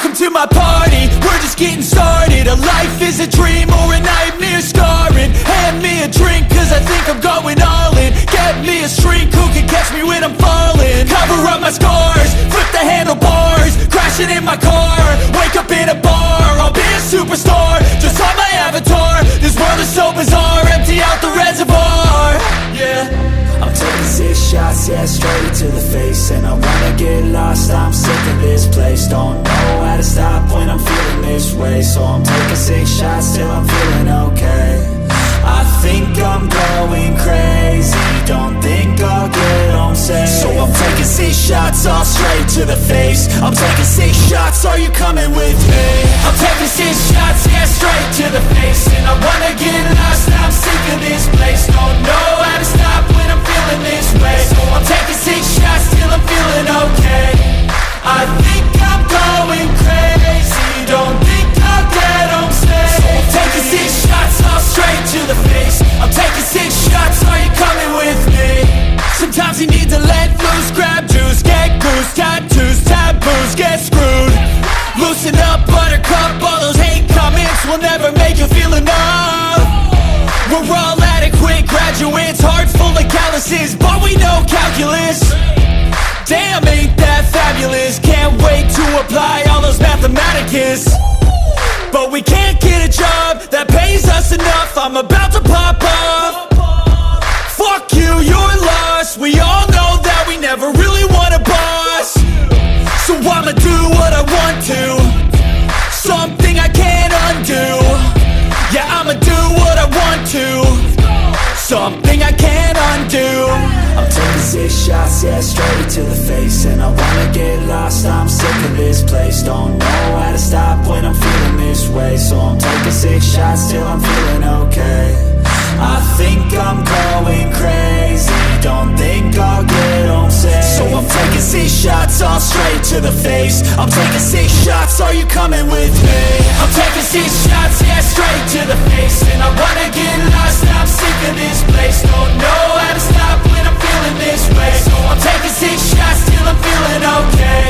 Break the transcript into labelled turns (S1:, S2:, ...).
S1: Welcome to my party, we're just getting started. A life is a dream or a nightmare scarring. Hand me a drink cause I think I'm going all in. Get me a shrink who can catch me when I'm falling. Cover up my scars, flip the handlebars, crashing in my car, wake up in a bar. I'll be a superstar, just on my avatar. This world is so bizarre, empty out the reservoir. Yeah,
S2: I'm taking 6 shots, yeah, straight to the face. And I wanna get lost, I'm sick of this place. Don't know how to stop when I'm feeling this way. So I'm taking 6 shots till I'm feeling okay. I think I'm going crazy, don't think I'll get home safe. So I'm taking 6 shots, all straight to the face. I'm taking 6 shots, are you coming with me? I'm taking 6 shots, yeah, straight to the face. And I wanna get lost, I'm sick of this place. Don't know how to stop when I'm feeling this way. So I'm taking 6 shots till I'm feeling okay. I think I'm going crazy, don't think I'll get home safe. So I'm taking 6 shots, all straight to the face. I'm taking 6 shots, are you coming with me? Sometimes you need to let loose, grab juice, get goose, tattoos, taboos, get screwed. Loosen up, buttercup, all those hate comments will never make you feel enough. We're all adequate graduates, heart full of calluses, but we know calculus. Damn, ain't that fabulous? Can't wait to apply all those mathematicus. But we can't get a job that pays us enough. I'm about to pop off. Fuck you, you're lost. We all know that we never really want a boss. So I'ma do what I want to, something I can't undo. Yeah, I'ma do what I want to, something I can't undo. I'm taking 6 shots, yeah, straight to the face. And I wanna get lost, I'm sick of this place. Don't know how to stop when I'm feeling this way. So I'm taking 6 shots till I'm feeling okay. I think I'm going crazy, don't think I'll get home safe. So I'm taking 6 shots, all straight to the face. I'm taking 6 shots, are you coming with me? I'm taking 6 shots, yeah, straight to the face. And I wanna get lost, I'm sick of this place. Don't know how to stop when I'm feeling this way. So I'm taking 6 shots till I'm feeling okay.